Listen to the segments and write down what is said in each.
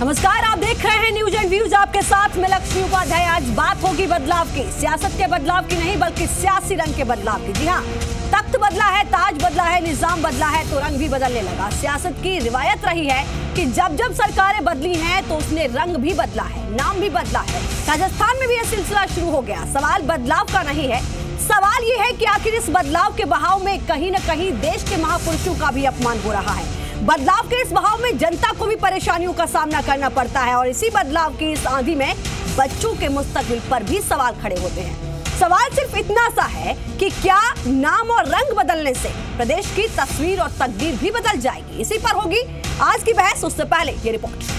नमस्कार, आप देख रहे हैं न्यूज एंड व्यूज। आपके साथ मैं लक्ष्मी उपाध्याय। आज बात होगी बदलाव की, सियासत के बदलाव की नहीं बल्कि सियासी रंग के बदलाव की। जी हाँ, तख्त बदला है, ताज बदला है, निजाम बदला है तो रंग भी बदलने लगा। सियासत की रिवायत रही है कि जब जब सरकारें बदली हैं तो उसने रंग भी बदला है, नाम भी बदला है। राजस्थान में भी यह सिलसिला शुरू हो गया। सवाल बदलाव का नहीं है, सवाल ये है कि आखिर इस बदलाव के बहाव में कहीं न कहीं देश के महापुरुषों का भी अपमान हो रहा है। बदलाव के इस बहाव में जनता को भी परेशानियों का सामना करना पड़ता है और इसी बदलाव की इस आंधी में बच्चों के मुस्तकबिल पर भी सवाल खड़े होते हैं। सवाल सिर्फ इतना सा है कि क्या नाम और रंग बदलने से प्रदेश की तस्वीर और तकदीर भी बदल जाएगी? इसी पर होगी आज की बहस। उससे पहले ये रिपोर्ट।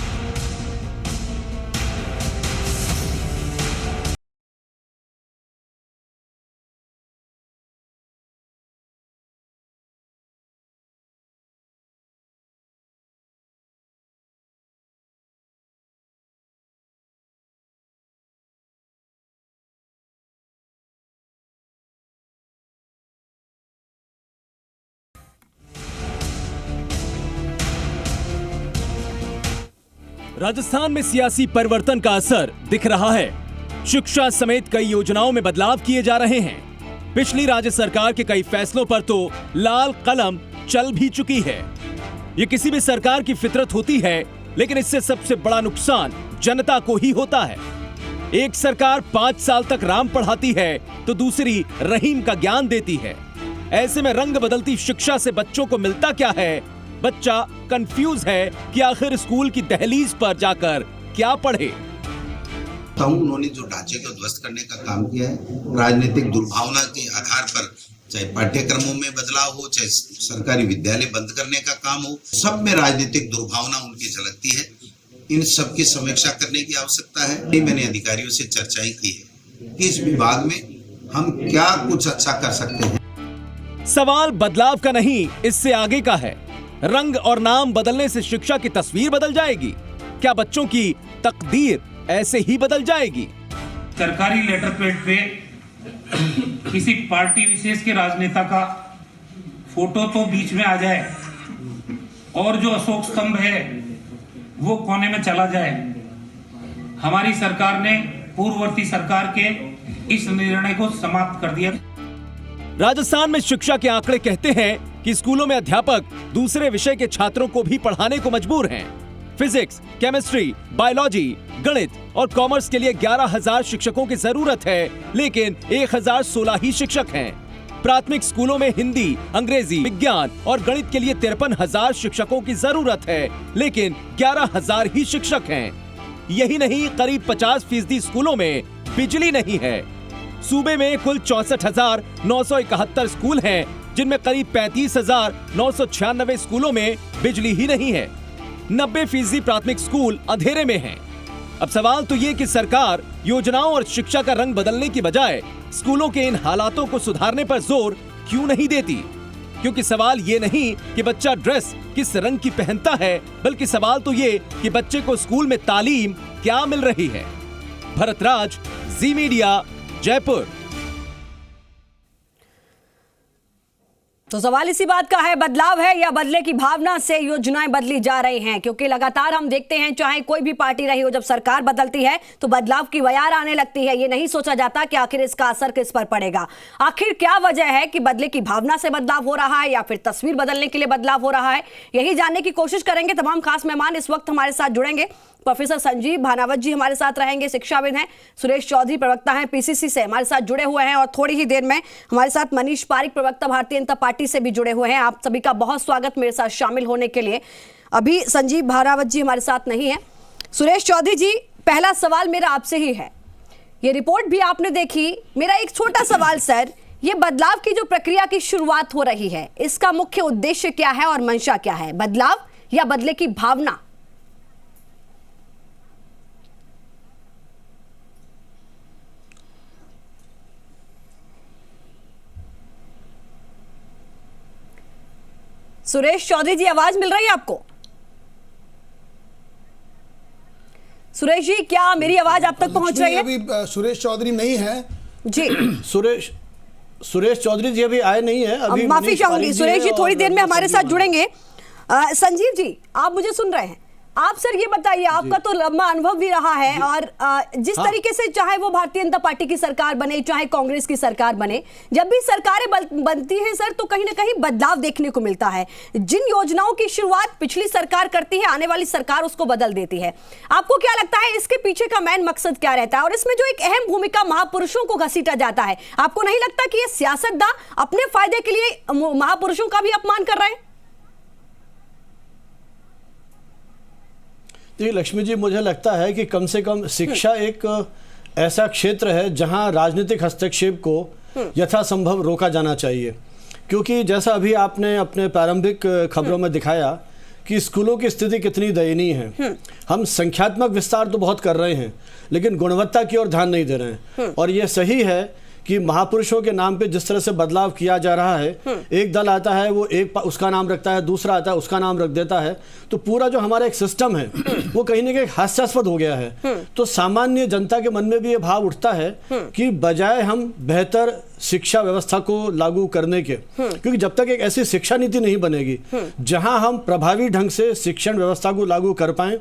राजस्थान में सियासी परिवर्तन का असर दिख रहा है। शिक्षा समेत कई योजनाओं में बदलाव किए जा रहे हैं। पिछली राज्य सरकार के कई फैसलों पर तो लाल कलम चल भी चुकी है। ये किसी भी सरकार की फितरत होती है, लेकिन इससे सबसे बड़ा नुकसान जनता को ही होता है। एक सरकार 5 साल तक राम पढ़ाती है तो दूसरी रहीम का ज्ञान देती है। ऐसे में रंग बदलती शिक्षा से बच्चों को मिलता क्या है? बच्चा कंफ्यूज है कि आखिर स्कूल की दहलीज पर जाकर क्या पढ़े। उन्होंने जो ढांचे को ध्वस्त करने का काम किया है, राजनीतिक दुर्भावना के आधार पर, चाहे पाठ्यक्रमों में बदलाव हो, चाहे सरकारी विद्यालय बंद करने का काम हो, सब में राजनीतिक दुर्भावना उनकी झलकती है। इन सब की समीक्षा करने की आवश्यकता है। मैंने अधिकारियों से चर्चाएं की है कि इस विभाग में हम क्या कुछ अच्छा कर सकते हैं। सवाल बदलाव का नहीं, इससे आगे का है। रंग और नाम बदलने से शिक्षा की तस्वीर बदल जाएगी? क्या बच्चों की तकदीर ऐसे ही बदल जाएगी? सरकारी लेटर पैड पे किसी पार्टी विशेष के राजनेता का फोटो तो बीच में आ जाए और जो अशोक स्तंभ है वो कोने में चला जाए। हमारी सरकार ने पूर्ववर्ती सरकार के इस निर्णय को समाप्त कर दिया। राजस्थान में शिक्षा के आंकड़े कहते हैं कि स्कूलों में अध्यापक दूसरे विषय के छात्रों को भी पढ़ाने को मजबूर हैं। फिजिक्स, केमिस्ट्री, बायोलॉजी, गणित और कॉमर्स के लिए 11,000 शिक्षकों की जरूरत है, लेकिन 1,016 ही शिक्षक हैं। प्राथमिक स्कूलों में हिंदी, अंग्रेजी, विज्ञान और गणित के लिए 53,000 शिक्षकों की जरूरत है, लेकिन 11,000 ही शिक्षक हैं। यही नहीं, करीब 50% स्कूलों में बिजली नहीं है। सूबे में कुल 64,971 स्कूल हैं, जिनमें करीब 35,996 स्कूलों में बिजली ही नहीं है। 90% प्राथमिक स्कूल अंधेरे में हैं। अब सवाल तो ये कि सरकार योजनाओं और शिक्षा का रंग बदलने की बजाय स्कूलों के इन हालातों को सुधारने पर जोर क्यों नहीं देती? क्योंकि सवाल ये नहीं कि बच्चा ड्रेस किस रंग की पहनता है, बल्कि सवाल तो ये कि बच्चे को स्कूल में तालीम क्या मिल रही है। भरतराज, जी मीडिया, जयपुर। तो सवाल इसी बात का है, बदलाव है या बदले की भावना से योजनाएं बदली जा रही हैं? क्योंकि लगातार हम देखते हैं, चाहे कोई भी पार्टी रही हो, जब सरकार बदलती है तो बदलाव की बयार आने लगती है। ये नहीं सोचा जाता कि आखिर इसका असर किस पर पड़ेगा। आखिर क्या वजह है कि बदले की भावना से बदलाव हो रहा है या फिर तस्वीर बदलने के लिए बदलाव हो रहा है? यही जानने की कोशिश करेंगे। तमाम खास मेहमान इस वक्त हमारे साथ जुड़ेंगे। प्रोफेसर संजीव भानावत जी हमारे साथ रहेंगे, शिक्षाविद हैं। सुरेश चौधरी प्रवक्ता हैं, पीसीसी से हमारे साथ जुड़े हुए हैं और थोड़ी ही देर में हमारे साथ मनीष पारिक प्रवक्ता भारतीय जनता पार्टी से भी जुड़े हुए हैं। आप सभी का बहुत स्वागत मेरे साथ शामिल होने के लिए। अभी संजीव भानावत जी हमारे साथ नहीं है। सुरेश चौधरी जी, पहला सवाल मेरा आपसे ही है। ये रिपोर्ट भी आपने देखी। मेरा एक छोटा सवाल सर, ये बदलाव की जो प्रक्रिया की शुरुआत हो रही है, इसका मुख्य उद्देश्य क्या है और मंशा क्या है? बदलाव या बदले की भावना? सुरेश चौधरी जी, आवाज मिल रही है आपको? सुरेश जी, क्या मेरी आवाज आप तक पहुंच रही है? अभी सुरेश चौधरी नहीं है जी। सुरेश चौधरी जी अभी आए नहीं है। अभी माफी चाहूंगी सुरेश जी, थोड़ी देर में हमारे साथ जुड़ेंगे। संजीव जी, आप मुझे सुन रहे हैं? आप सर ये बताइए, आपका तो लंबा अनुभव भी रहा है और जिस तरीके से चाहे वो भारतीय जनता पार्टी की सरकार बने चाहे कांग्रेस की सरकार बने, जब भी सरकारें बनती हैं सर तो कहीं ना कहीं बदलाव देखने को मिलता है। जिन योजनाओं की शुरुआत पिछली सरकार करती है, आने वाली सरकार उसको बदल देती है। आपको क्या लगता है इसके पीछे का मेन मकसद क्या रहता है? और इसमें जो एक अहम भूमिका महापुरुषों को घसीटा जाता है, आपको नहीं लगता कि ये सियासतदान अपने फायदे के लिए महापुरुषों का भी अपमान कर रहे हैं? जी लक्ष्मी जी, मुझे लगता है कि कम से कम शिक्षा एक ऐसा क्षेत्र है जहां राजनीतिक हस्तक्षेप को यथासंभव रोका जाना चाहिए, क्योंकि जैसा अभी आपने अपने प्रारंभिक खबरों में दिखाया कि स्कूलों की स्थिति कितनी दयनीय है। हम संख्यात्मक विस्तार तो बहुत कर रहे हैं लेकिन गुणवत्ता की ओर ध्यान नहीं दे रहे हैं। और ये सही है कि महापुरुषों के नाम पे जिस तरह से बदलाव किया जा रहा है, एक दल आता है वो उसका नाम रखता है, दूसरा आता है उसका नाम रख देता है, तो पूरा जो हमारा एक सिस्टम है वो कहीं ना कहीं हास्यास्पद हो गया है। तो सामान्य जनता के मन में भी ये भाव उठता है कि बजाय हम बेहतर शिक्षा व्यवस्था को लागू करने के, क्योंकि जब तक एक ऐसी शिक्षा नीति नहीं बनेगी जहां हम प्रभावी ढंग से शिक्षण व्यवस्था को लागू कर पाएं,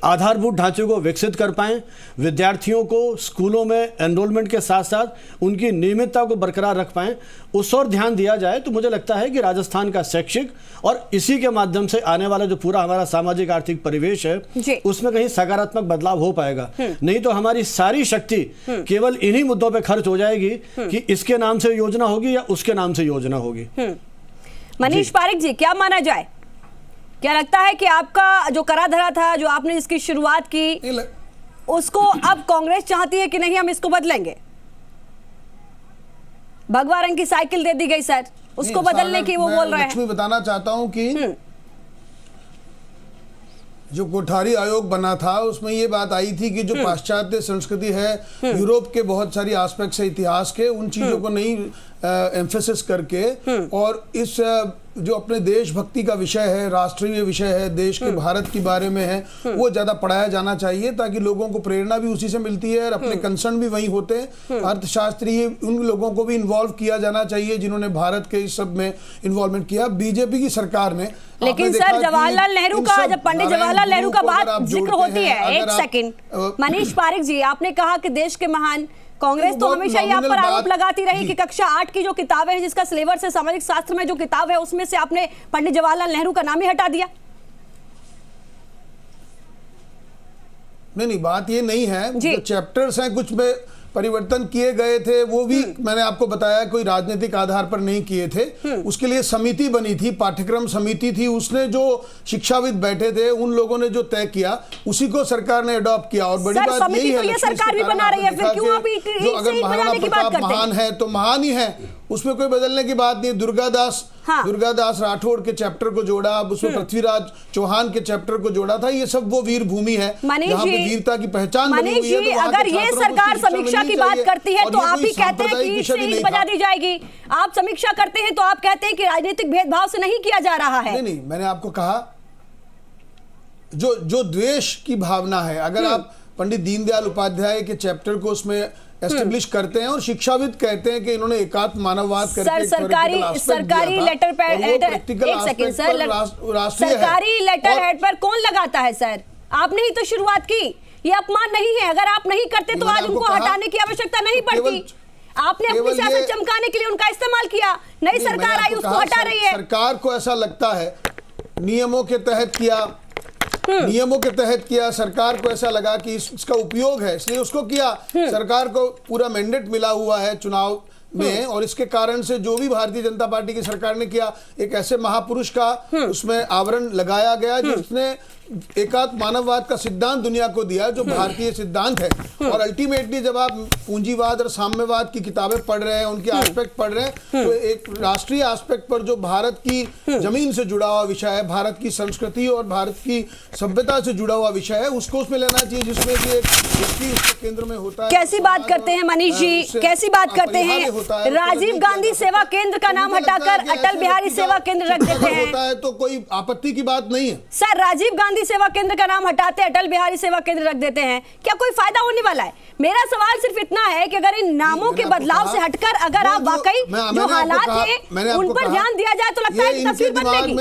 आधारभूत ढांचे को विकसित कर पाएं, विद्यार्थियों को स्कूलों में एनरोलमेंट के साथ साथ उनकी नियमितता को बरकरार रख पाएं, उस और ध्यान दिया जाए, तो मुझे लगता है कि राजस्थान का शैक्षिक और इसी के माध्यम से आने वाला जो पूरा हमारा सामाजिक आर्थिक परिवेश है उसमें कहीं सकारात्मक बदलाव हो पाएगा। नहीं तो हमारी सारी शक्ति केवल इन्हीं मुद्दों पर खर्च हो जाएगी कि इसके नाम से योजना होगी या उसके नाम से योजना होगी। मनीष पारिक जी, क्या माना जाए? क्या लगता है कि आपका जो करा धरा था, जो आपने इसकी शुरुआत की, उसको अब कांग्रेस चाहती है कि नहीं हम इसको बदलेंगे? भगवा रंग की साइकिल दे दी गई सर, उसको बदलने की वो बोल रहे हैं। मैं बताना चाहता हूं कि जो कोठारी आयोग बना था उसमें ये बात आई थी कि जो पाश्चात्य संस्कृति है, यूरोप के बहुत सारी एस्पेक्ट्स है इतिहास के, उन चीजों को नहीं एम्फेसिस करके और इस जो अपने देशभक्ति का विषय है, राष्ट्रीय विषय है, देश के भारत के बारे में है, वो ज्यादा पढ़ाया जाना चाहिए ताकि लोगों को प्रेरणा भी उसी से मिलती है और अपने कंसर्न भी वही होते हैं। अर्थशास्त्री उन लोगों को भी इन्वॉल्व किया जाना चाहिए जिन्होंने भारत के इस सब में इन्वॉल्वमेंट किया। बीजेपी की सरकार ने, लेकिन सर जवाहरलाल नेहरू का, जब पंडित जवाहरलाल नेहरू का बात जिक्र होती है, एक सेकंड मनीष पारिक जी, आपने कहा कि देश के महान, कांग्रेस तो हमेशा ही आप पर आरोप लगाती रही कि कक्षा 8 की जो किताबें हैं, जिसका सिलेबस है सामाजिक शास्त्र में जो किताब है, उसमें से आपने पंडित जवाहरलाल नेहरू का नाम ही हटा दिया। नहीं, बात ये नहीं है, जो चैप्टर्स हैं कुछ में परिवर्तन किए गए थे, वो भी मैंने आपको बताया कोई राजनीतिक आधार पर नहीं किए थे। उसके लिए समिति बनी थी, पाठ्यक्रम समिति थी, उसने जो शिक्षाविद बैठे थे उन लोगों ने जो तय किया उसी को सरकार ने अडॉप्ट किया। और बड़ी बात यही है, ये सरकार भी बना रही है, फिर क्यों आप जो अगर महाराणा प्रताप महान है तो महान ही है, उसमें कोई बदलने की बात नहीं। दुर्गादास राठौड़ के चैप्टर को जोड़ा, अब उसमें पृथ्वीराज चौहान के चैप्टर को जोड़ा था। ये सब वो वीर भूमि है जहाँ पे वीरता की पहचान बनी हुई है। तो अगर ये सरकार समीक्षा की बात करती है तो आप ही कहते हैं कि इससे ईंट बजा दी जाएगी। आप समीक्षा करते हैं तो आप कहते हैं कि राजनीतिक भेदभाव से नहीं किया जा रहा है। नहीं, मैंने आपको कहा जो द्वेष की भावना है, अगर आप पंडित दीनदयाल उपाध्याय के चैप्टर को उसमें एस्टेब्लिश करते हैं और शिक्षाविद कहते हैं कि इन्होंने एकात्म मानववाद करके सरकारी लेटर पैड, एक सेकंड सर, सरकारी लेटर हेड पर कौन लगाता है सर? आपने ही तो शुरुआत की। ये अपमान नहीं है, अगर आप नहीं करते तो आज उनको हटाने की आवश्यकता नहीं पड़ती। आपने अपनी सियासत चमकाने के लिए उनका इस्तेमाल किया, नई सरकार आई उसको हटा रही है। सरकार को ऐसा लगता है नियमों के तहत किया, सरकार को ऐसा लगा कि इसका उपयोग है इसलिए उसको किया। सरकार को पूरा मैंडेट मिला हुआ है चुनाव में, और इसके कारण से जो भी भारतीय जनता पार्टी की सरकार ने किया, एक ऐसे महापुरुष का उसमें आवरण लगाया गया जिसने एकात्म मानववाद का सिद्धांत दुनिया को दिया, जो भारतीय सिद्धांत है। और अल्टीमेटली जब आप पूंजीवाद और साम्यवाद की किताबें पढ़ रहे हैं, उनके एस्पेक्ट पढ़ रहे हैं, तो एक राष्ट्रीय एस्पेक्ट पर जो भारत की जमीन से जुड़ा हुआ विषय है, भारत की संस्कृति और भारत की सभ्यता से जुड़ा हुआ विषय है, उसको उसमें लेना चाहिए, जिसमें कि एक व्यक्ति उसके केंद्र में होता है। कैसी बात करते हैं मनीष जी, कैसी बात करते हैं? राजीव गांधी सेवा केंद्र का नाम हटाकर अटल बिहारी सेवा केंद्र रख देते हैं। होता है तो कोई आपत्ति की बात नहीं है सर। राजीव गांधी सेवा केंद्र का नाम हटाते अटल बिहारी सेवा केंद्र रख देते हैं, क्या कोई फायदा होने वाला है? मेरा सवाल सिर्फ इतना है कि अगर इन नामों के बदलाव से हटकर अगर आप वाकई जो हालात हैं उन पर ध्यान दिया जाए तो लगता है कि तस्वीर बदलेगी।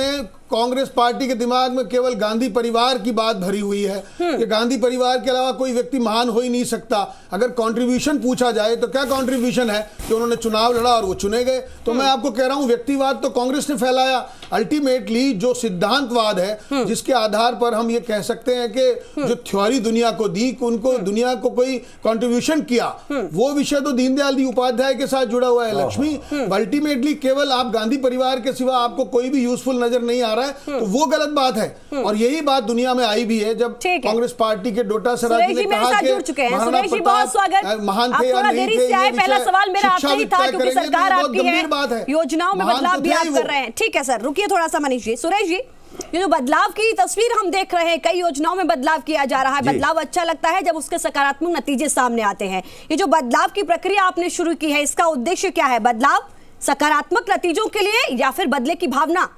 कांग्रेस पार्टी के दिमाग में केवल गांधी परिवार की बात भरी हुई है कि गांधी परिवार के अलावा कोई व्यक्ति महान हो ही नहीं सकता। अगर कंट्रीब्यूशन पूछा जाए तो क्या कंट्रीब्यूशन है कि उन्होंने चुनाव लड़ा और वो चुने गए। तो मैं आपको कह रहा हूं व्यक्तिवाद तो कांग्रेस ने फैलाया। अल्टीमेटली जो सिद्धांतवाद है जिसके आधार पर हम ये कह सकते हैं कि जो थ्योरी दुनिया को दी, उनको दुनिया को कोई कंट्रीब्यूशन किया, वो विषय तो दीनदयाल जी उपाध्याय के साथ जुड़ा हुआ है। लक्ष्मी, अल्टीमेटली केवल आप गांधी परिवार के सिवा आपको कोई भी यूजफुल नजर नहीं आ रहा है, तो वो गलत बात है। और यही बात दुनिया में आई भी है जब कांग्रेस पार्टी के डोटासरा जी ने कहा कि महाराणा प्रताप महान थे या नहीं थे। पहला सवाल मेरा आपसे ही था क्योंकि सरकार आपकी है, योजनाओं में बदलाव भी आप कर रहे हैं। ठीक है सर, रुकिए थोड़ा सा मनीष जी। सुरेश जी, ये जो बदलाव की तस्वीर हम देख रहे हैं, कई योजनाओं में बदलाव किया जा रहा है। बदलाव अच्छा लगता है जब उसके सकारात्मक नतीजे सामने आते हैं। ये जो बदलाव की प्रक्रिया आपने शुरू की है, इसका उद्देश्य क्या है? बदलाव सकारात्मक नतीजों के लिए या फिर बदले की भावना?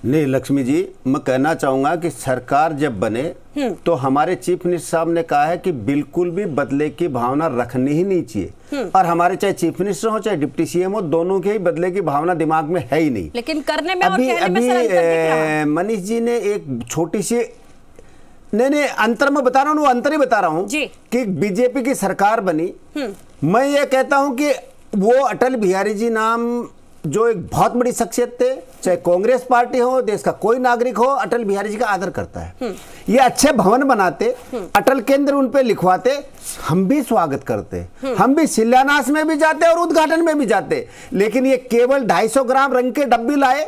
नहीं लक्ष्मी जी, मैं कहना चाहूंगा कि सरकार जब बने तो हमारे चीफ मिनिस्टर साहब ने कहा है कि बिल्कुल भी बदले की भावना रखनी ही नहीं चाहिए। और हमारे चाहे चीफ मिनिस्टर हो चाहे डिप्टी सीएम हो, दोनों के ही बदले की भावना दिमाग में है ही नहीं। लेकिन करने में और कहने में सर अंतर दिख रहा है। मनीष जी ने एक छोटी सी नहीं अंतर मैं बता रहा हूँ, अंतर ही बता रहा हूँ कि बीजेपी की सरकार बनी। मैं ये कहता हूँ कि वो अटल बिहारी जी नाम जो एक बहुत बड़ी शख्सियत थे, चाहे कांग्रेस पार्टी हो, देश का कोई नागरिक हो, अटल बिहारी जी का आदर करता है। ये अच्छे भवन बनाते, अटल केंद्र उन पे लिखवाते, हम भी स्वागत करते, हम भी शिलान्यास में भी जाते और उद्घाटन में भी जाते। लेकिन ये केवल 250 ग्राम रंग के डब्बी लाए,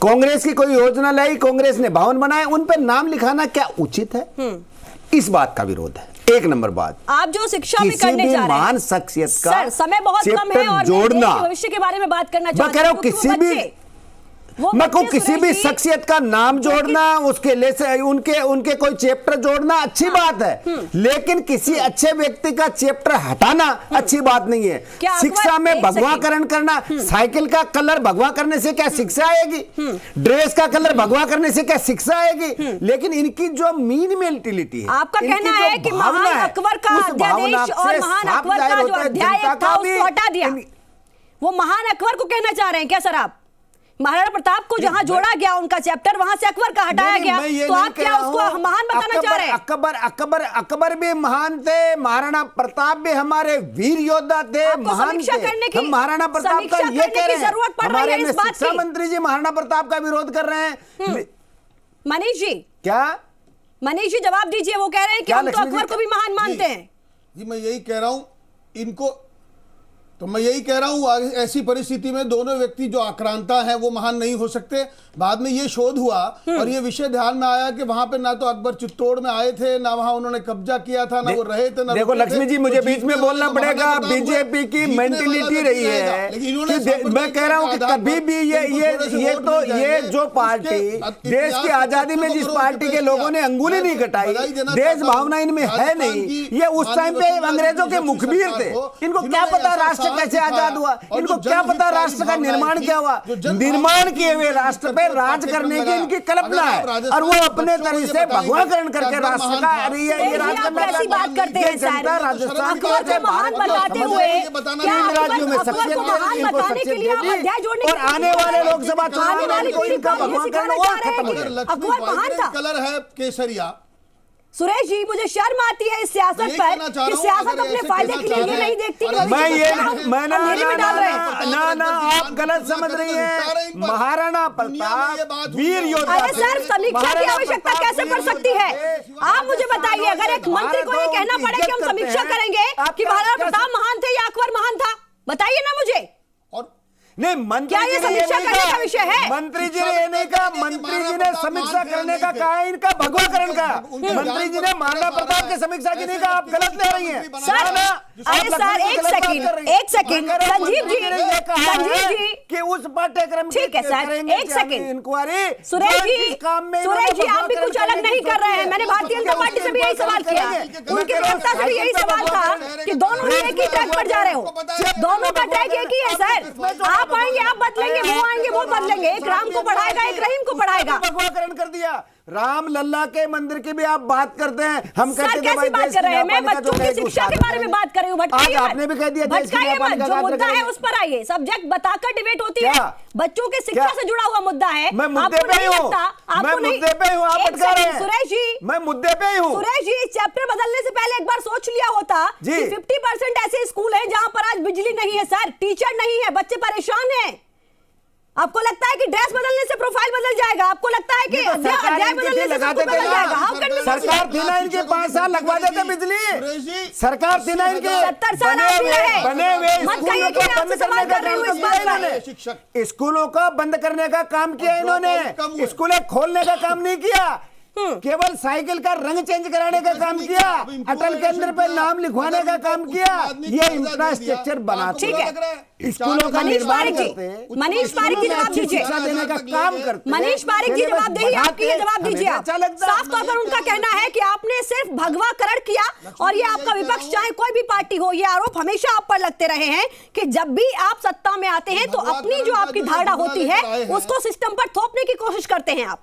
कांग्रेस की कोई योजना लाई, कांग्रेस ने भवन बनाए, उन पे नाम लिखाना क्या उचित है? इस बात का विरोध है। एक नंबर बात, आप जो शिक्षा में करने जा रहे हैं, महान शख्सियत का सर समय बहुत कम है और जोड़ना, भविष्य के बारे में बात करना चाहता हूं। मैं कह रहा हूं किसी भी शख्सियत का नाम जोड़ना, उसके लिए उनके कोई चैप्टर जोड़ना अच्छी बात है, लेकिन किसी अच्छे व्यक्ति का चैप्टर हटाना अच्छी बात नहीं है। शिक्षा में भगवाकरण करना, साइकिल का कलर भगवा करने से क्या शिक्षा आएगी? ड्रेस का कलर भगवा करने से क्या शिक्षा आएगी? लेकिन इनकी जो मीन मेंटेलिटी है, आपका कहना है कि महान अकबर का अध्यादेश और महान अकबर का जो अध्याय था उसको हटा दिया। वो महान अकबर को कहना चाह रहे हैं क्या सर आप? महाराणा प्रताप को जहां जोड़ा गया उनका चैप्टर, वहां से अकबर का हटाया गया, तो आप क्या उसको महान बताना चाह रहे हैं? अकबर भी महान थे, महाराणा प्रताप भी हमारे वीर योद्धा थे, महान थे। हम महाराणा प्रताप का ये कह रहे हैं, हमारे शिक्षा मंत्री जी महाराणा प्रताप का विरोध कर रहे हैं। मनीष जी, क्या मनीष जी जवाब दीजिए। वो कह रहे हैं कि हम तो अकबर को भी महान मानते हैं। जी मैं यही कह रहा हूं इनको, तो मैं यही कह रहा हूं ऐसी परिस्थिति में दोनों व्यक्ति जो आक्रांता हैं वो महान नहीं हो सकते। बाद में ये शोध हुआ और ये विषय ध्यान में आया कि वहां पे ना तो अकबर चित्तौड़ में आए थे, ना वहां उन्होंने कब्जा किया था, ना वो रहे थे, ना देखो लक्ष्मी जी, मुझे बीच में बोलना पड़ेगा। बीजेपी की मेंटेलिटी रही है कि मैं कह रहा हूं कि कभी भी ये जो पार्टी देश की आजादी में जिस पार्टी के लोगों ने अंगुली नहीं कटाई, देश भावना इनमें है नहीं। ये उस टाइम पे अंग्रेजों के मुखबिर थे, इनको क्या पता राष्ट्र कैसे आजाद हुआ, इनको क्या पता राष्ट्र का निर्माण क्या हुआ। निर्माण किए हुए राष्ट्र पे राज करने की इनकी कल्पना है और वो अपने तरह से भगवाकरण करके राष्ट्र का ये राज करना चाहते हैं। जनता राजस्थान को महान बताते हुए राज्यों में और आने वाले लोकसभा चुनाव में इनका भगवाकरण और खत्म हो जाए। कलर है केसरिया। सुरेश जी, मुझे शर्म आती है इस सियासत पर कि सियासत अपने फायदे के लिए ये नहीं देखती। ना आप गलत समझ रही हैं। महाराणा प्रताप वीर योद्धा। अरे सर, समीक्षा की आवश्यकता कैसे पड़ सकती है? आप मुझे बताइए, अगर एक मंत्री को ये कहना पड़े कि हम समीक्षा करेंगे कि महाराणा प्रताप महान थे या अकबर महान था, बताइए ना मुझे। नहीं, मंत्री जी समीक्षा करने का विषय है? मंत्री जी ने नहीं कहा, मंत्री जी ने समीक्षा करने का कहा, इनका भगवाकरण का। मंत्री जी ने महाराणा प्रताप की समीक्षा की नहीं कहा, आप गलत ले रही हैं। अरे सर, एक सेकंड संजीव जी कि उस पाठ्यक्रम ठीक है सर, एक सेकंड इंक्वायरी। सुरेश जी आप भी कुछ अलग नहीं कर रहे हैं। मैंने भारतीय जनता पार्टी से भी यही सवाल किया, उनके प्रवक्ता से भी यही सवाल था कि दोनों एक ही ट्रैक पर जा रहे हो, दोनों का ट्रैक एक ही है सर। आप आएंगे आप बदलेंगे, वो आएंगे वो बदलेंगे, एक राम को पढ़ाएगा एक रहीम को पढ़ाएगा। भगवाकरण कर दिया। राम लल्ला के मंदिर की भी आप बात करते हैं। हम कहते हैं भाई बात कर रहे हैं, मैं बच्चों की शिक्षा के बारे में बात कर रही हूँ। आज आपने भी कह दिया जो मुद्दा है उस पर आइए, सब्जेक्ट बताकर डिबेट होती है, बच्चों की शिक्षा से जुड़ा हुआ मुद्दा है। मैं मुद्दे पे ही हूँ, मैं मुद्दे पे हूँ, आप भटका रहे हैं। सुरेश जी, मैं मुद्दे पे ही हूँ। सुरेश जी, चैप्टर बदलने से पहले एक बार सोच लिया होता कि 50% ऐसे स्कूल हैं जहां पर आज बिजली नहीं है सर, टीचर नहीं है, बच्चे परेशान हैं। आपको लगता है कि ड्रेस बदलने से प्रोफाइल बदल जाएगा? आपको लगता है कि अध्याय बदलने से सब कुछ बदल जाएगा? हाउ कैन सरकार थी ना इनके 5 साल लगवा देते बिजली, सरकार थी ना इनके 70 साल बने हुए स्कूलों को बंद करने का काम किया, स्कूलों को बंद करने का काम किया इन्होंने, स्कूलें खोलने का काम नहीं किया, केवल साइकिल का रंग चेंज कराने का काम किया, अटल केंद्र पे नाम लिखवाने का काम किया, ये इंफ्रास्ट्रक्चर बनाते हैं, स्कूलों का निर्माण करते हैं। मनीष पारिक जी जवाब दीजिए, शिक्षा देने का काम करते हैं। मनीष पारिक जी जवाब दीजिए, आपकी जवाब दीजिए। साफ तौर पर उनका कहना है कि आपने सिर्फ भगवाकरण किया और ये आपका विपक्ष चाहे कोई भी पार्टी हो, ये आरोप हमेशा आप पर लगते रहे हैं कि जब भी आप सत्ता में आते हैं तो अपनी जो आपकी धारणा होती है उसको सिस्टम पर थोपने की कोशिश करते हैं आप।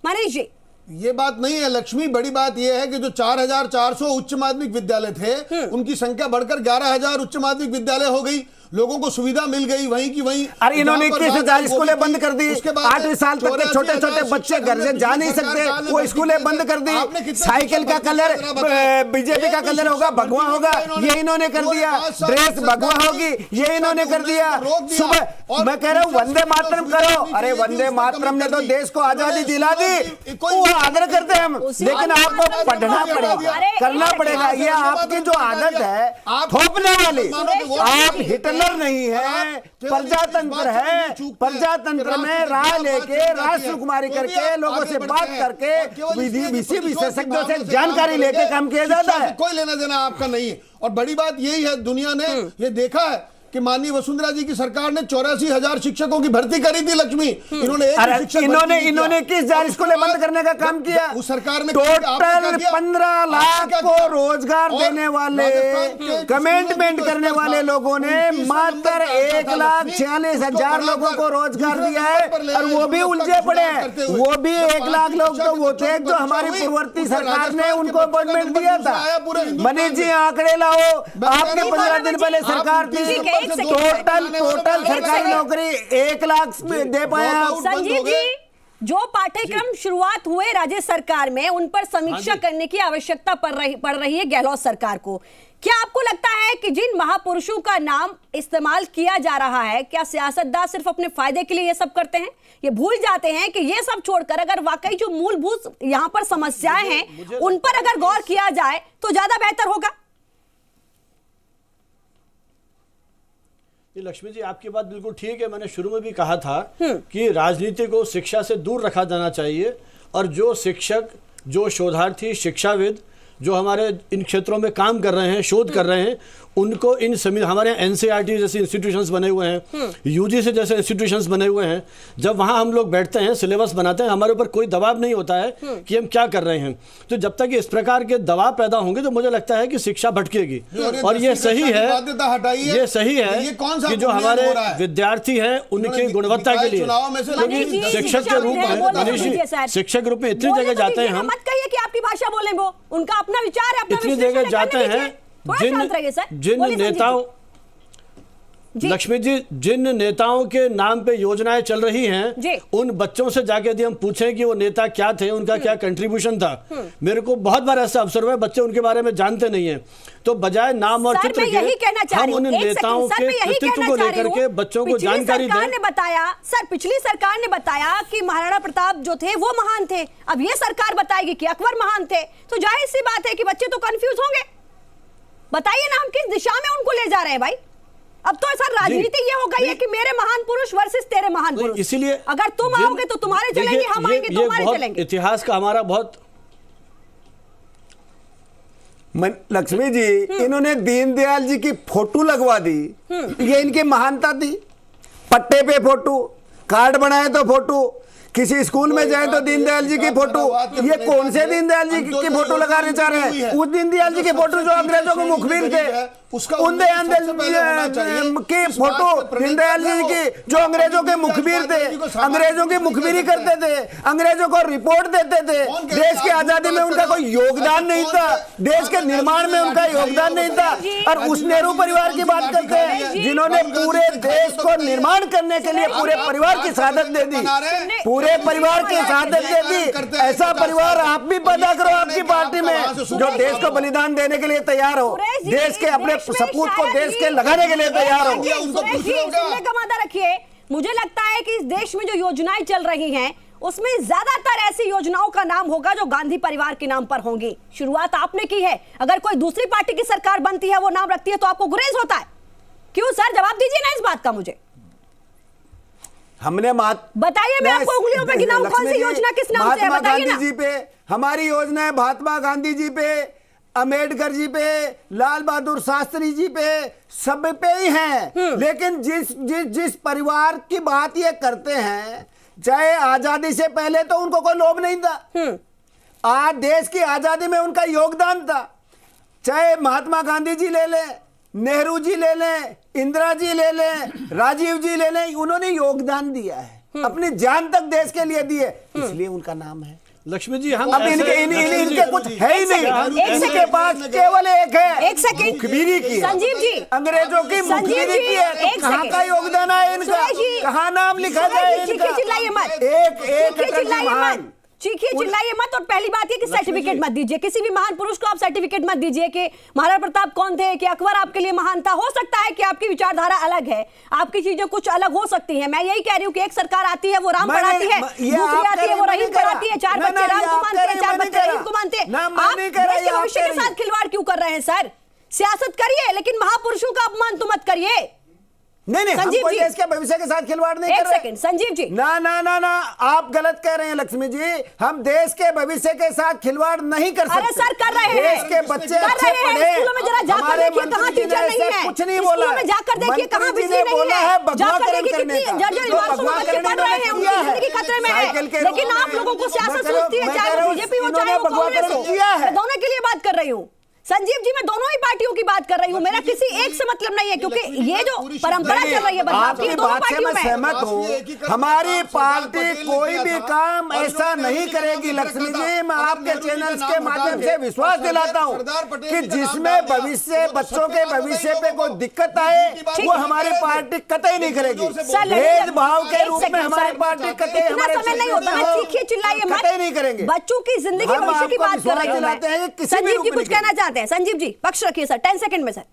मनीष जी, ये बात नहीं है लक्ष्मी, बड़ी बात ये है कि जो 4400 उच्च माध्यमिक विद्यालय थे उनकी संख्या बढ़कर 11000 उच्च माध्यमिक विद्यालय हो गई, लोगों को सुविधा मिल गई वहीं की वहीं। अरे इन्होंने 21,000 स्कूलें बंद कर दी, 8वीं साल तक के छोटे छोटे बच्चे घर से जा नहीं सकते, वो स्कूलें बंद कर दी। साइकिल का कलर बीजेपी का कलर होगा, भगवा होगा, ये इन्होंने कर दिया। ड्रेस भगवा होगी, ये इन्होंने कर दिया। सुबह मैं कह रहा हूँ वंदे मातरम करो, अरे वंदे मातरम ने तो देश को आजादी दिला दी, वो आदर करते हैं हम, लेकिन आपको पढ़ना पड़ेगा, करना पड़ेगा। ये आपकी जो आदत है थोपने वाली, आप हिटलर नहीं है, प्रजातंत्र है, प्रजातंत्र में राय लेके राष्ट्रकुमारी करके लोगों से बात करके विशेषज्ञों से जानकारी लेके काम किया जाता है। कोई लेना देना आपका नहीं है। और बड़ी बात यही है, दुनिया ने ये देखा है कि माननीय वसुंधरा जी की सरकार ने 84,000 शिक्षकों की भर्ती करी थी लक्ष्मी, इन्होंने इन्होंने 21,000 स्कूलें बंद करने का काम किया। उस सरकार ने टोटल 15 लाख को रोजगार देने वाले, कमेंटमेंट करने वाले लोगों ने मात्र 1,46,000 लोगों को रोजगार दिया है, और वो भी उलझे पड़े हैं। वो भी 1 लाख लोग तो वो थे जो हमारी पूर्ववर्ती सरकार ने उनको अपॉइंटमेंट दिया था। मनीष जी आंकड़े लाओ, आपने 15 दिन पहले सरकार थी, टोटल सरकारी नौकरी 1 लाख दे पाया। संजीव जी, जो पाठ्यक्रम शुरुआत हुए राज्य सरकार में उन पर समीक्षा करने की आवश्यकता पड़ रही है गहलोत सरकार को। क्या आपको लगता है कि जिन महापुरुषों का नाम इस्तेमाल किया जा रहा है, क्या सियासतदान सिर्फ अपने फायदे के लिए ये सब करते हैं? ये भूल जाते हैं कि ये सब छोड़कर अगर वाकई जो मूलभूत यहाँ पर समस्याएं हैं उन पर अगर गौर किया जाए तो ज्यादा बेहतर होगा? लक्ष्मी जी, आपकी बात बिल्कुल ठीक है। मैंने शुरू में भी कहा था कि राजनीति को शिक्षा से दूर रखा जाना चाहिए, और जो शिक्षक, जो शोधार्थी, शिक्षाविद जो हमारे इन क्षेत्रों में काम कर रहे हैं, शोध कर रहे हैं, उनको इन हमारे यहाँ एनसीईआरटी जैसे इंस्टीट्यूशंस बने हुए हैं, यूजीसी जैसे इंस्टीट्यूशंस बने हुए हैं, जब वहाँ हम लोग बैठते हैं, सिलेबस बनाते हैं, हमारे ऊपर कोई दबाव नहीं होता है कि हम क्या कर रहे हैं। तो जब तक इस प्रकार के दबाव पैदा होंगे तो मुझे लगता है कि शिक्षा भटकेगी। और ये सही है, ये सही है कि जो हमारे विद्यार्थी हैं उनकी गुणवत्ता के लिए, क्योंकि शिक्षक के रूप में, मनीष जी, शिक्षक के रूप में इतनी जगह जाते हैं हम, मत कहिए कि आपकी भाषा बोले, वो उनका अपना विचार है, इतनी जगह जाते हैं, जिन नेताओं, लक्ष्मी जी, जिन नेताओं के नाम पे योजनाएं चल रही हैं, उन बच्चों से जाके यदि हम पूछें कि वो नेता क्या थे, उनका क्या कंट्रीब्यूशन था, मेरे को बहुत बार ऐसा अवसर हुआ है, बच्चे उनके बारे में जानते नहीं हैं। तो बजाय नाम और चित्र के हम उन नेताओं के व्यक्तित्व को लेकर के बच्चों को जानकारी दें। पिछली सरकार ने बताया कि महाराणा प्रताप जो थे वो महान थे, अब ये सरकार बताएगी कि अकबर महान थे, तो जाहिर सी बात है कि बच्चे तो कंफ्यूज होंगे। बताइए ना, हम किस दिशा में उनको ले जा रहे हैं भाई? अब तो सर राजनीति ये हो गई है कि मेरे महान पुरुष वर्सेस तेरे महान पुरुष, इसीलिए अगर तुम आओगे तो तुम्हारे चलेंगे, हम आएंगे तो हमारे चलेंगे। इतिहास का हमारा बहुत लक्ष्मी जी, इन्होंने दीनदयाल जी की फोटो लगवा दी, ये इनकी महानता थी। पट्टे पे फोटो, कार्ड बनाए तो फोटो, किसी स्कूल में जाए तो दीनदयाल जी की फोटो, ये कौन से दीनदयाल जी की फोटो लगाने चाह रहे हैं? उस दीनदयाल जी की फोटो जो अंग्रेजों के मुखबिर थे, उन दीनदयाल की फोटो, दीनदयाल जी की जो अंग्रेजों के मुखबिर थे, अंग्रेजों की मुखबिरी करते थे, अंग्रेजों को रिपोर्ट देते थे, देश की आजादी में उनका कोई योगदान नहीं था, देश के निर्माण में उनका योगदान नहीं था। और उस नेहरू परिवार की बात करते हैं जिन्होंने पूरे देश को निर्माण करने के लिए पूरे परिवार की शहादत दे दी, पूरे परिवार की शहादत दे दी। ऐसा परिवार आप भी पैदा करो आपकी पार्टी में, जो देश को बलिदान देने के लिए तैयार हो, देश के अपने सपूत को देश के लगाने के लिए तैयार हो। रखिए, मुझे लगता है कि इस देश में जो योजनाएं चल रही हैं उसमें ज्यादातर ऐसी योजनाओं का नाम होगा जो गांधी परिवार के नाम पर होंगी। शुरुआत आपने की है, अगर कोई दूसरी पार्टी की सरकार बनती है, वो नाम रखती है, तो आपको गुरेज होता है। क्यों सर, जवाब दीजिए ना इस बात का मुझे। हमने बताइए, मैं आपको उंगलियों पे गिनाऊं कौन सी योजना किस नाम से है, बताइए ना। जी पे हमारी योजना है, महात्मा गांधी जी पे, अम्बेडकर जी पे, लाल बहादुर शास्त्री जी पे, सब पे ही हैं। लेकिन जिस परिवार की बात ये करते हैं, चाहे आजादी से पहले तो उनको कोई लोभ नहीं था, आज देश की आजादी में उनका योगदान था। चाहे महात्मा गांधी जी ले लें, नेहरू जी ले लें, इंदिरा जी ले लें, राजीव जी ले लें, उन्होंने योगदान दिया है, अपनी जान तक देश के लिए दी है, इसलिए उनका नाम है। लक्ष्मी जी, हम अब इनके कुछ है ही नहीं, इनके पास केवल एक है, एक सेकंड, मुखबिरी की, संजीव जी, अंग्रेजों की मुखबिरी की है। कहाँ का योगदान है इनका, कहाँ नाम लिखा जाए इनका? चिल्लाइए मत, एक चीखिए चिल्लाइए मत। और पहली बात ये कि सर्टिफिकेट मत दीजिए, किसी भी महान पुरुष को आप सर्टिफिकेट मत दीजिए कि महाराणा प्रताप कौन थे, कि अकबर आपके लिए महान था। हो सकता है कि आपकी विचारधारा अलग है, आपकी चीजें कुछ अलग हो सकती हैं। मैं यही कह रही हूँ कि एक सरकार आती है वो राम पढ़ाती है, दूसरी आती है वो रहीम पढ़ाती है, चार बच्चे राम को मानते हैं, चार बच्चे रहीम को मानते हैं। आप देश के भविष्य के साथ खिलवाड़ क्यों कर रहे हैं सर? सियासत करिए लेकिन महापुरुषों का अपमान तो मत करिए। नहीं, हम कोई देश के भविष्य के साथ खिलवाड़ नहीं कर रहे। एक सेकंड संजीव जी, ना, आप गलत कह रहे हैं लक्ष्मी जी। हम देश के भविष्य के साथ खिलवाड़ नहीं कर सकते। अरे सर कर रहे हैं, देश के बच्चे अच्छे पढ़े, स्कूलों में जरा जाकर देखिए कहाँ टीचर नहीं है, कुछ नहीं बोला, में जाकर देखिए कहाँ बिजली नहीं है, जाकर देखिए कितनी जर्जर इमारतों में बच्चे पढ़ रहे हैं, उनकी जिंदगी खतरे में है। लेकिन आप लोगों को सियासत सोचती है, चाहे वो बीजेपी हो चाहे वो कांग्रेस हो, मैं दोनों के लिए बात कर रही हूँ। संजीव जी, मैं दोनों ही पार्टियों की बात कर रही हूँ, मेरा किसी एक से मतलब नहीं है, क्योंकि ये जो परंपरा चल रही है बदलाव की, दोनों पार्टियों में सहमत हूँ। हमारी पार्टी कोई भी काम ऐसा नहीं करेगी लक्ष्मी जी। मैं आपके चैनल्स के माध्यम से विश्वास दिलाता हूँ कि जिसमें भविष्य, बच्चों के भविष्य पे कोई दिक्कत आए, वो हमारी पार्टी कतई नहीं करेगी। भेदभाव के रूप में हमारी पार्टी कतई नहीं करेंगे। बच्चों की जिंदगी भविष्य की बात कर रही हूँ। संजीव जी कुछ कहना चाहते हैं? संजीव जी पक्ष रखिए सर, 10 सेकंड में सर।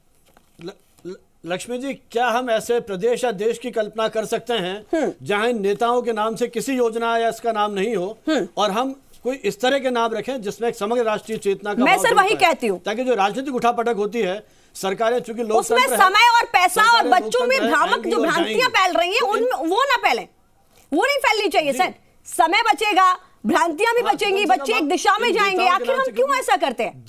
लक्ष्मी जी, क्या हम ऐसे प्रदेश या देश की कल्पना कर सकते हैं जहां नेताओं के नाम से किसी योजना या इसका नाम नहीं हो, और हम कोई इस तरह के नाम रखें जिसमें एक समग्र राष्ट्रीय चेतना का, मैं सर वही कहती हूँ, ताकि जो राजनीतिक उठापटक होती है, सरकारें चूंकि लोकतंत्र उसमें समय और पैसा और बच्चों में भ्रामक जो भ्रांतियां फैल रही हैं उनमें वो ना फैलें, वो नहीं फैलनी चाहिए सर। समय बचेगा, भ्रांतियां भी बचेंगी, बच्चे एक दिशा में जाएंगे। आखिर हम क्यों ऐसा करते हैं?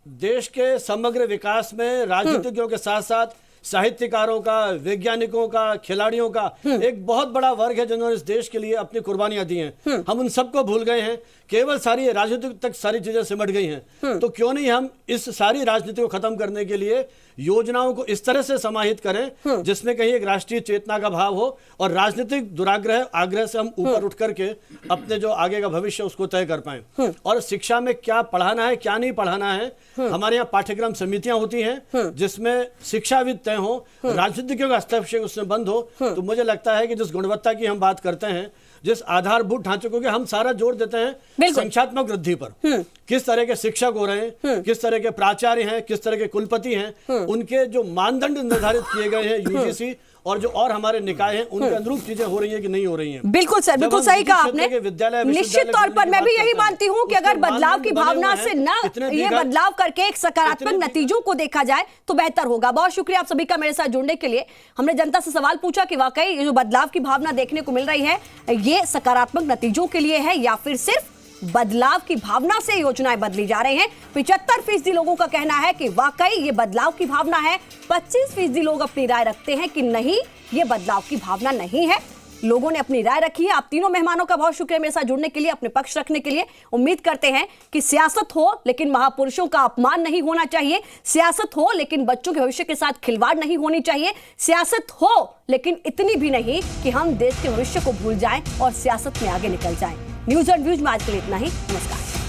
देश के समग्र विकास में राजनीतिज्ञों के साथ साथ साहित्यकारों का, वैज्ञानिकों का, खिलाड़ियों का एक बहुत बड़ा वर्ग है जिन्होंने इस देश के लिए अपनी कुर्बानियां दी हैं। हम उन सबको भूल गए हैं, केवल सारी राजनीति तक सारी चीजें सिमट गई हैं। तो क्यों नहीं हम इस सारी राजनीति को खत्म करने के लिए योजनाओं को इस तरह से समाहित करें जिसमें कहीं एक राष्ट्रीय चेतना का भाव हो, और राजनीतिक दुराग्रह आग्रह से हम ऊपर उठ करके अपने जो आगे का भविष्य उसको तय कर पाएं। और शिक्षा में क्या पढ़ाना है, क्या नहीं पढ़ाना है, हमारे यहाँ पाठ्यक्रम समितियां होती हैं जिसमें शिक्षाविद तय हो, राजनीतिज्ञों का हस्तक्षेप उसमें बंद हो। तो मुझे लगता है कि जिस गुणवत्ता की हम बात करते हैं, जिस आधारभूत ढांचे को हम सारा जोर देते हैं संख्यात्मक वृद्धि पर, किस तरह के शिक्षक हो रहे हैं, किस तरह के प्राचार्य हैं, किस तरह के कुलपति हैं, उनके जो मानदंड निर्धारित किए गए हैं यूजीसी और जो और हमारे निकाय हैं, उनके अनुरूप चीजें हो रही हैं कि नहीं हो रही हैं। बिल्कुल सर, बिल्कुल सही कहा आपने। निश्चित तौर पर मैं भी यही मानती हूं कि अगर बदलाव की भावना से न ये बदलाव करके एक सकारात्मक नतीजों को देखा जाए तो बेहतर होगा। बहुत शुक्रिया आप सभी का मेरे साथ जुड़ने के लिए। हमने जनता से सवाल पूछा कि वाकई ये जो बदलाव की भावना देखने को मिल रही है, ये सकारात्मक नतीजों के लिए है या फिर सिर्फ बदलाव की भावना से योजनाएं बदली जा रही हैं। 75% लोगों का कहना है कि वाकई ये बदलाव की भावना है। 25% लोग अपनी राय रखते हैं कि नहीं, ये बदलाव की भावना नहीं है। लोगों ने अपनी राय रखी है। आप तीनों मेहमानों का बहुत शुक्रिया मेरे साथ जुड़ने के लिए, अपने पक्ष रखने के लिए। उम्मीद करते हैं कि सियासत हो लेकिन महापुरुषों का अपमान नहीं होना चाहिए, सियासत हो लेकिन बच्चों के भविष्य के साथ खिलवाड़ नहीं होनी चाहिए, सियासत हो लेकिन इतनी भी नहीं कि हम देश के भविष्य को भूल जाएं और सियासत में आगे निकल जाएं। न्यूज़ और व्यूज में आज के लिए इतना ही। नमस्कार।